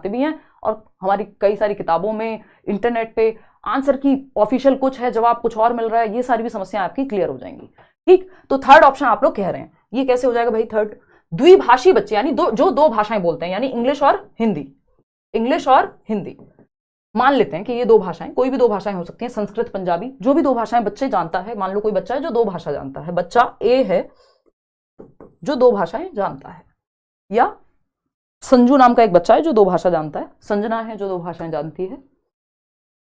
आते भी हैं, और हमारी कई सारी किताबों में, इंटरनेट पे आंसर की ऑफिशियल कुछ है, जवाब कुछ और मिल रहा है, ये सारी भी समस्याएं आपकी क्लियर हो जाएंगी। ठीक, तो थर्ड ऑप्शन आप लोग कह रहे हैं, ये कैसे हो जाएगा भाई थर्ड? द्विभाषी बच्चे, यानी जो दो भाषाएं बोलते हैं, यानी इंग्लिश और हिंदी, इंग्लिश और हिंदी। मान लेते हैं कि ये दो भाषाएं, कोई भी दो भाषाएं हो सकती हैं, संस्कृत पंजाबी, जो भी दो भाषाएं बच्चे जानता है। मान लो कोई बच्चा है जो दो भाषा जानता है, बच्चा ए है जो दो भाषाएं जानता है, या संजू नाम का एक बच्चा है जो दो भाषा जानता है, संजना है जो दो भाषाएं जानती है।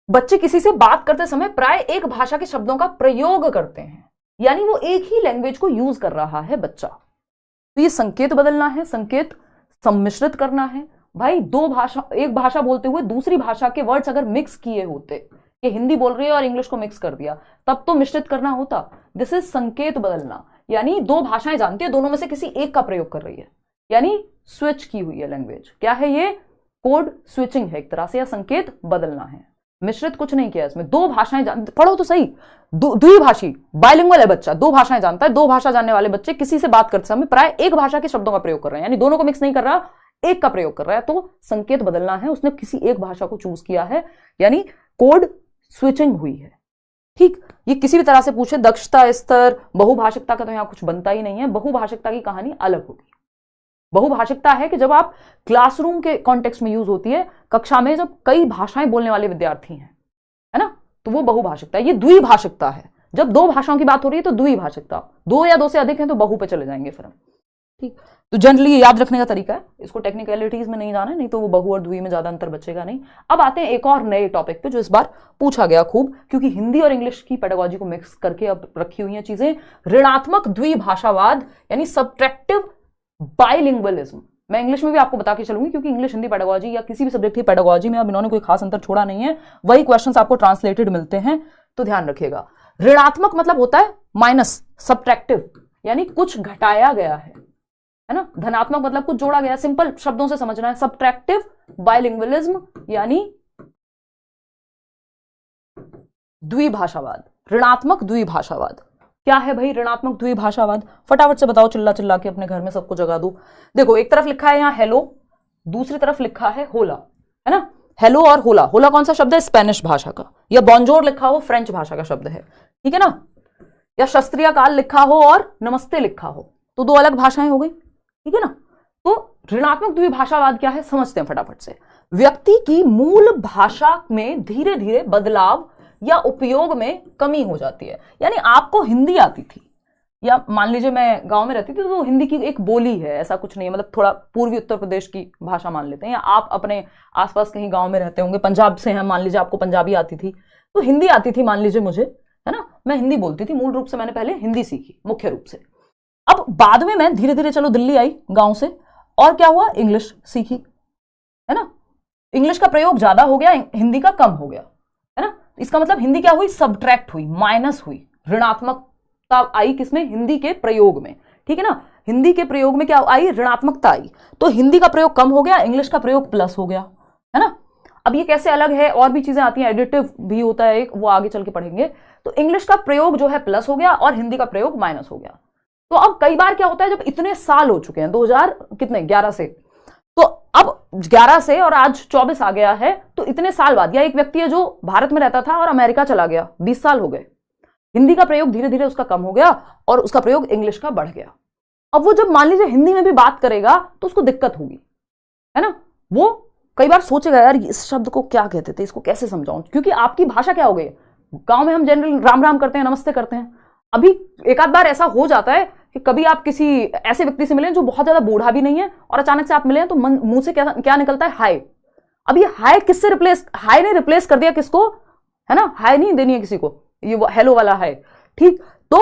बच्चे किसी से बात करते समय प्राय एक भाषा के शब्दों का प्रयोग करते हैं, यानी वो एक ही लैंग्वेज को यूज कर रहा है बच्चा। तो ये संकेत बदलना है, संकेत सम्मिश्रित करना है। भाई दो भाषा, एक भाषा बोलते हुए दूसरी भाषा के वर्ड्स अगर मिक्स किए होते, कि हिंदी बोल रही है और इंग्लिश को मिक्स कर दिया, तब तो मिश्रित करना होता। दिस इज संकेत बदलना, यानी दो भाषाएं जानती है, दोनों में से किसी एक का प्रयोग कर रही है, यानी स्विच की हुई है लैंग्वेज। क्या है ये? कोड स्विचिंग है एक तरह से, या संकेत बदलना है। मिश्रित कुछ नहीं किया इसमें, दो भाषाएं पढ़ो तो सही, द्विभाषी बाइलिंगुअल है बच्चा, दो भाषाएं जानता है। दो भाषा जानने वाले बच्चे किसी से बात करते समय प्राय एक भाषा के शब्दों का प्रयोग कर रहे हैं, यानी दोनों को मिक्स नहीं कर रहा, एक का प्रयोग कर रहा है। तो संकेत बदलना है, उसने किसी एक भाषा को चूज किया है, यानी कोड स्विचिंग हुई है। ठीक, ये किसी भी तरह से पूछे, दक्षता स्तर, बहुभाषिकता का तो यहां कुछ बनता ही नहीं है। बहुभाषिकता की कहानी अलग होगी। बहुभाषिकता है कि जब आप क्लासरूम के कॉन्टेक्स्ट में यूज होती है, कक्षा में जब कई भाषाएं बोलने वाले विद्यार्थी हैं, है ना, तो वो बहुभाषिकता है। ये द्विभाषिकता है, जब दो भाषाओं की बात हो रही है तो द्विभाषिकता, दो या दो से अधिक हैं तो बहु पे चले जाएंगे फिर हम। ठीक, तो जनरली याद रखने का तरीका है, इसको टेक्निकलिटीज में नहीं जाना है, नहीं तो वो बहु और द्वि में ज्यादा अंतर बचेगा नहीं। अब आते हैं एक और नए टॉपिक पे जो इस बार पूछा गया खूब, क्योंकि हिंदी और इंग्लिश की पेडागोजी को मिक्स करके अब रखी हुई हैं चीजें। ऋणात्मक द्विभाषावाद, यानी सब्ट्रैक्टिव बाइलिंगुअलिज्म। मैं इंग्लिश में भी आपको बता के चलूंगी, क्योंकि इंग्लिश हिंदी पेडागोजी या किसी भी सब्जेक्ट की पेडागोजी में अब इन्होंने कोई खास अंतर छोड़ा नहीं है, वही क्वेश्चंस आपको ट्रांसलेटेड मिलते हैं, तो ध्यान रखिएगा। ऋणात्मक मतलब होता है माइनस, सब्ट्रैक्टिव यानी कुछ घटाया गया है ना। धनात्मक मतलब कुछ जोड़ा गया, सिंपल शब्दों से समझना है। सब्ट्रैक्टिव बाइलिंगुअलिज्म यानी द्विभाषावाद, ऋणात्मक द्विभाषावाद। क्या है भाई ऋणात्मक द्विभाषावाद? फटाफट से बताओ, चिल्ला चिल्ला के अपने घर में सबको जगा दो। देखो, एक तरफ लिखा है यहाँ हेलो, दूसरी तरफ लिखा है होला, है ना। हेलो और होला, होला कौन सा शब्द है? स्पेनिश भाषा का। या बॉन्जोर लिखा हो, फ्रेंच भाषा का शब्द है, ठीक है ना। या शस्त्रीय काल लिखा हो और नमस्ते लिखा हो, तो दो अलग भाषाएं हो गई, ठीक है ना। तो ऋणात्मक द्विभाषावाद क्या है समझते हैं फटाफट से। व्यक्ति की मूल भाषा में धीरे धीरे बदलाव या उपयोग में कमी हो जाती है। यानी आपको हिंदी आती थी, या मान लीजिए मैं गांव में रहती थी तो हिंदी की एक बोली है, ऐसा कुछ नहीं है, मतलब थोड़ा पूर्वी उत्तर प्रदेश की भाषा मान लेते हैं। या आप अपने आसपास कहीं गांव में रहते होंगे, पंजाब से हैं, मान लीजिए आपको पंजाबी आती थी, तो हिंदी आती थी मान लीजिए मुझे, है ना। मैं हिंदी बोलती थी, मूल रूप से मैंने पहले हिंदी सीखी मुख्य रूप से। अब बाद में मैं धीरे धीरे चलो दिल्ली आई गांव से, और क्या हुआ, इंग्लिश सीखी, है ना। इंग्लिश का प्रयोग ज्यादा हो गया, हिंदी का कम हो गया, है ना। इसका मतलब हिंदी क्या हुई, सब्ट्रैक्ट हुई, माइनस हुई, ऋणात्मकता आई किसमें, हिंदी के प्रयोग में, ठीक है ना। हिंदी के प्रयोग में क्या आई, ऋणात्मकता आई। तो हिंदी का प्रयोग कम हो गया, इंग्लिश का प्रयोग प्लस हो गया, है ना। अब ये कैसे अलग है, और भी चीजें आती हैं, एडिटिव भी होता है एक, वो आगे चल के पढ़ेंगे। तो इंग्लिश का प्रयोग जो है प्लस हो गया और हिंदी का प्रयोग माइनस हो गया। तो अब कई बार क्या होता है, जब इतने साल हो चुके हैं, 2011 से, तो अब 11 से और आज 24 आ गया है, तो इतने साल बाद, या एक व्यक्ति है जो भारत में रहता था और अमेरिका चला गया, 20 साल हो गए, हिंदी का प्रयोग धीरे धीरे उसका कम हो गया और उसका प्रयोग इंग्लिश का बढ़ गया। अब वो जब मान लीजिए हिंदी में भी बात करेगा तो उसको दिक्कत होगी, है ना। वो कई बार सोचेगा, यार इस शब्द को क्या कहते थे, इसको कैसे समझाऊं, क्योंकि आपकी भाषा क्या हो गई, गांव में हम जनरल राम राम करते हैं, नमस्ते करते हैं। अभी एक आध बार ऐसा हो जाता है कि कभी आप किसी ऐसे व्यक्ति से मिले जो बहुत ज्यादा बूढ़ा भी नहीं है, और अचानक से आप मिले तो मुंह से क्या निकलता है, हाय। अब ये हाय किससे रिप्लेस, हाय ने रिप्लेस कर दिया किसको, है ना। हाय नहीं देनी है किसी को, ये हेलो वाला हाय, ठीक। तो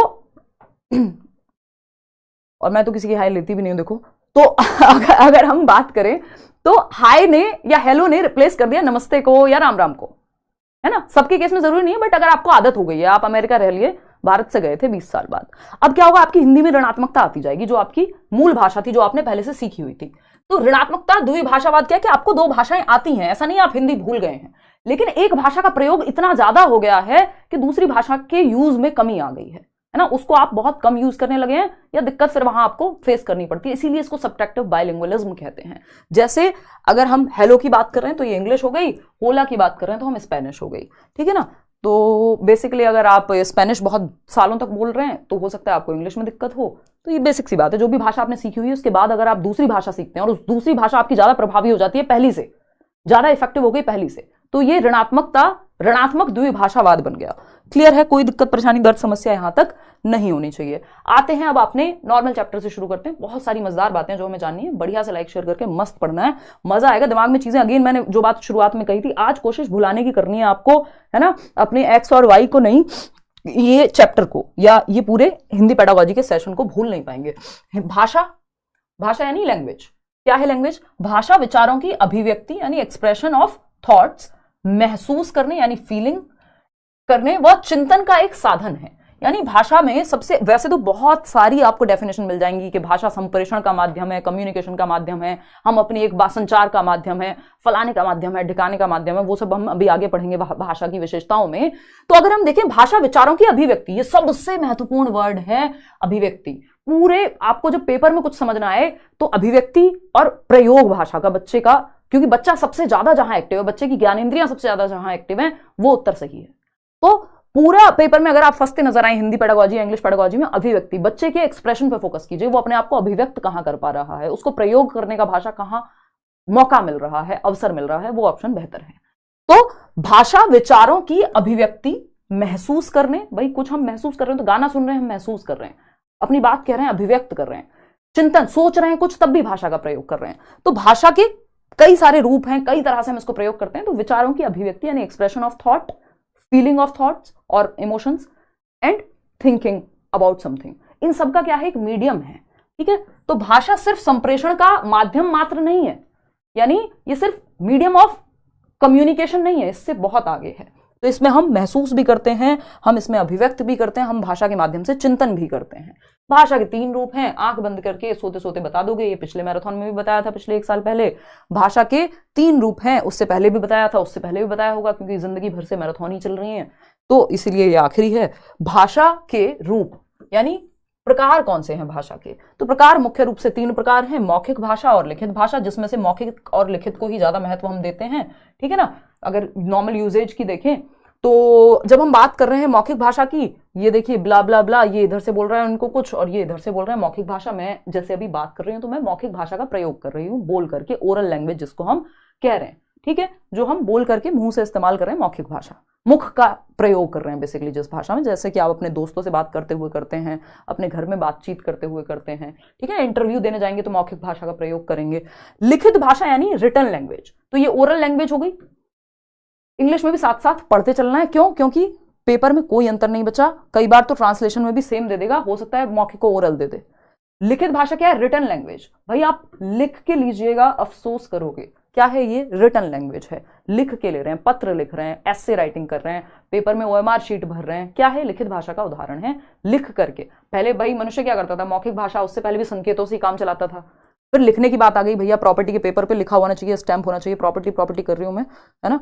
और मैं तो किसी की हाय लेती भी नहीं हूं, देखो। तो अगर हम बात करें तो हाय ने या हेलो ने रिप्लेस कर दिया नमस्ते को या राम राम को, है ना। सबके केस में जरूरी नहीं है, बट अगर आपको आदत हो गई है, आप अमेरिका रह लिए, भारत से गए थे 20 साल बाद, अब क्या होगा, आपकी हिंदी में ऋणात्मकता आती जाएगी, जो आपकी मूल भाषा थी, जो आपने पहले से सीखी हुई थी। तो ऋणात्मकता द्विभाषावाद क्या है कि आपको दो भाषाएं आती हैं, ऐसा नहीं आप हिंदी भूल गए हैं, लेकिन एक भाषा का प्रयोग इतना ज्यादा हो गया है कि दूसरी भाषा के यूज में कमी आ गई है। है ना, उसको आप बहुत कम यूज करने लगे हैं या दिक्कत फिर वहां आपको फेस करनी पड़ती है, इसीलिए इसको सब्ट्रैक्टिव बाइलिंगुअलिज्म कहते हैं। जैसे अगर हम हेलो की बात कर रहे हैं तो ये इंग्लिश हो गई, होला की बात कर रहे हैं तो हम स्पेनिश हो गई, ठीक है ना। तो बेसिकली अगर आप स्पेनिश बहुत सालों तक बोल रहे हैं तो हो सकता है आपको इंग्लिश में दिक्कत हो। तो ये बेसिक सी बात है, जो भी भाषा आपने सीखी हुई है उसके बाद अगर आप दूसरी भाषा सीखते हैं और उस दूसरी भाषा आपकी ज्यादा प्रभावी हो जाती है पहली से, ज्यादा इफेक्टिव हो गई पहली से, तो ये ऋणात्मक द्विभाषावाद बन गया। क्लियर है, कोई दिक्कत परेशानी दर्द समस्या यहां तक नहीं होनी चाहिए। आते हैं अब अपने नॉर्मल चैप्टर से शुरू करते हैं। बहुत सारी मजेदार बातें जो हमें जाननी है, बढ़िया से लाइक शेयर करके मस्त पढ़ना है, मजा आएगा, दिमाग में चीजें अगेन मैंने जो बात शुरुआत में कही थी आज कोशिश भुलाने की करनी है आपको, है ना, अपने एक्स और वाई को नहीं, ये चैप्टर को या ये पूरे हिंदी पेडागोजी के सेशन को भूल नहीं पाएंगे। भाषा यानी लैंग्वेज। क्या है लैंग्वेज? भाषा विचारों की अभिव्यक्ति यानी एक्सप्रेशन ऑफ थॉट्स, महसूस करने यानी फीलिंग करने व चिंतन का एक साधन है। यानी भाषा में सबसे, वैसे तो बहुत सारी आपको डेफिनेशन मिल जाएंगी कि भाषा संप्रेषण का माध्यम है, कम्युनिकेशन का माध्यम है, हम अपनी एक संचार का माध्यम है, फलाने का माध्यम है, ढिकाने का माध्यम है, वो सब हम अभी आगे पढ़ेंगे भाषा की विशेषताओं में। तो अगर हम देखें भाषा विचारों की अभिव्यक्ति, ये सबसे महत्वपूर्ण वर्ड है अभिव्यक्ति। पूरे आपको जब पेपर में कुछ समझना आए तो अभिव्यक्ति और प्रयोग भाषा का बच्चे का, क्योंकि बच्चा सबसे ज्यादा जहां एक्टिव है, बच्चे की ज्ञानेंद्रियां सबसे ज्यादा जहां एक्टिव है, वो उत्तर सही है। तो पूरा पेपर में अगर आप फंसते नजर आए हिंदी पेडागोजी या इंग्लिश पेडागोजी में, अभिव्यक्ति, बच्चे के एक्सप्रेशन पर फोकस कीजिए, वो अपने आप को अभिव्यक्त कहां कर पा रहा है, उसको प्रयोग करने का भाषा कहां मौका मिल रहा है, अवसर मिल रहा है, वो ऑप्शन बेहतर है। तो भाषा विचारों की अभिव्यक्ति, महसूस करने, भाई कुछ हम महसूस कर रहे हैं तो गाना सुन रहे हैं हम महसूस कर रहे हैं, अपनी बात कह रहे हैं, अभिव्यक्त कर रहे हैं, चिंतन, सोच रहे हैं कुछ, तब भी भाषा का प्रयोग कर रहे हैं। तो भाषा के कई सारे रूप हैं, कई तरह से हम इसको प्रयोग करते हैं। तो विचारों की अभिव्यक्ति यानी expression of thought, feeling of thoughts और emotions and thinking about something, इन सब का क्या है, एक मीडियम है, ठीक है। तो भाषा सिर्फ संप्रेषण का माध्यम मात्र नहीं है, यानी ये सिर्फ मीडियम ऑफ कम्युनिकेशन नहीं है, इससे बहुत आगे है। तो इसमें हम महसूस भी करते हैं, हम इसमें अभिव्यक्त भी करते हैं, हम भाषा के माध्यम से चिंतन भी करते हैं। भाषा के 3 रूप हैं, आंख बंद करके सोते सोते बता दोगे, ये पिछले मैराथन में भी बताया था पिछले 1 साल पहले। भाषा के 3 रूप हैं, उससे पहले भी बताया था, उससे पहले भी बताया होगा, क्योंकि जिंदगी भर से मैराथन ही चल रही है, तो इसलिए ये आखिरी है। भाषा के रूप यानी प्रकार कौन से हैं भाषा के? तो प्रकार मुख्य रूप से 3 प्रकार हैं, मौखिक भाषा और लिखित भाषा, जिसमें से मौखिक और लिखित को ही ज्यादा महत्व हम देते हैं, ठीक है ना। अगर नॉर्मल यूजेज की देखें तो जब हम बात कर रहे हैं मौखिक भाषा की, ये देखिए ब्ला ब्ला ब्ला, ये इधर से बोल रहा है उनको कुछ और ये इधर से बोल रहा है मौखिक भाषा। मैं जैसे अभी बात कर रही हूं तो मैं मौखिक भाषा का प्रयोग कर रही हूं, बोल करके, ओरल लैंग्वेज जिसको हम कह रहे हैं, ठीक है, जो हम बोल करके मुंह से इस्तेमाल कर रहे हैं, मौखिक भाषा, मुख का प्रयोग कर रहे हैं बेसिकली जिस भाषा में, जैसे कि आप अपने दोस्तों से बात करते हुए करते हैं, अपने घर में बातचीत करते हुए करते हैं, ठीक है, इंटरव्यू देने जाएंगे तो मौखिक भाषा का प्रयोग करेंगे। लिखित भाषा यानी रिटन लैंग्वेज, तो ये ओरल लैंग्वेज हो गई। इंग्लिश में भी साथ साथ पढ़ते चलना है, क्यों? क्योंकि पेपर में कोई अंतर नहीं बचा, कई बार तो ट्रांसलेशन में भी सेम दे देगा, हो सकता है मौखिक को ओरल दे दे। लिखित भाषा क्या है? Written language. भाई आप लिख के लीजिएगा, अफसोस करोगे। क्या है ये? रिटन लैंग्वेज है, लिख के ले रहे हैं, पत्र लिख रहे हैं, एस्से राइटिंग कर रहे हैं, पेपर में OMR शीट भर रहे हैं, क्या है? लिखित भाषा का उदाहरण है, लिख करके। पहले भाई मनुष्य क्या करता था, मौखिक भाषा, उससे पहले भी संकेतों से ही काम चलाता था, फिर लिखने की बात आ गई, भैया प्रॉपर्टी के पेपर पे लिखा होना चाहिए, स्टैंप होना चाहिए, प्रॉपर्टी कर रही हूं मैं, है ना,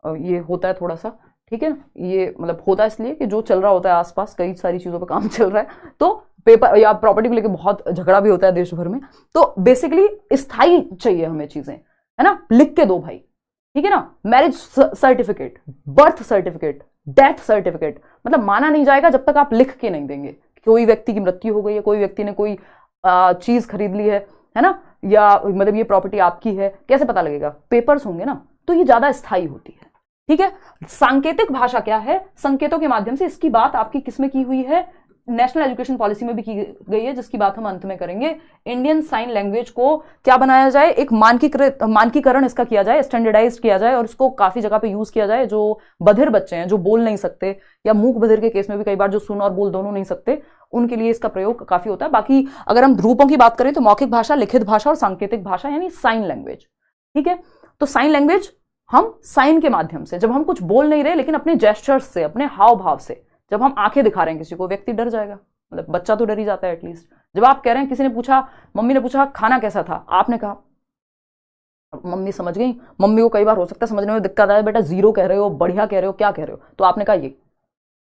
ये होता है थोड़ा सा, ठीक है, ये मतलब होता है इसलिए कि जो चल रहा होता है आसपास, कई सारी चीजों पे काम चल रहा है, तो पेपर या प्रॉपर्टी को लेकर बहुत झगड़ा भी होता है देश भर में। तो बेसिकली स्थायी चाहिए हमें चीजें, है ना, लिख के दो भाई, ठीक है ना। Marriage certificate, birth certificate, death certificate, मतलब माना नहीं जाएगा जब तक आप लिख के नहीं देंगे। कोई व्यक्ति की मृत्यु हो गई है, कोई व्यक्ति ने कोई चीज खरीद ली है ना, या मतलब ये प्रॉपर्टी आपकी है, कैसे पता लगेगा? पेपर्स होंगे ना, तो ये ज्यादा स्थायी होती है, ठीक है। सांकेतिक भाषा क्या है? संकेतों के माध्यम से, इसकी बात आपकी किसमें की हुई है? नेशनल एजुकेशन पॉलिसी में भी की गई है, जिसकी बात हम अंत में करेंगे। इंडियन साइन लैंग्वेज को क्या बनाया जाए? एक मानकीकरण इसका किया जाए, स्टैंडर्डाइज किया जाए, और इसको काफी जगह पे यूज किया जाए। जो बधिर बच्चे हैं, जो बोल नहीं सकते, या मूक बधिर के केस में भी कई बार जो सुन और बोल दोनों नहीं सकते, उनके लिए इसका प्रयोग काफी होता है। बाकी अगर हम रूपों की बात करें तो मौखिक भाषा, लिखित भाषा और सांकेतिक भाषा यानी साइन लैंग्वेज, ठीक है। तो साइन लैंग्वेज हम साइन के माध्यम से, जब हम कुछ बोल नहीं रहे लेकिन अपने जेस्चर्स से, अपने हाव भाव से, जब हम आंखें दिखा रहे हैं किसी को, व्यक्ति डर जाएगा, मतलब बच्चा तो डर ही जाता है एटलीस्ट। जब आप कह रहे हैं, किसी ने पूछा, मम्मी ने पूछा खाना कैसा था, आपने कहा, मम्मी समझ गई, मम्मी को कई बार हो सकता है समझने में दिक्कत आए, बेटा 0 कह रहे हो, बढ़िया कह रहे हो, क्या कह रहे हो, तो आपने कहा ये,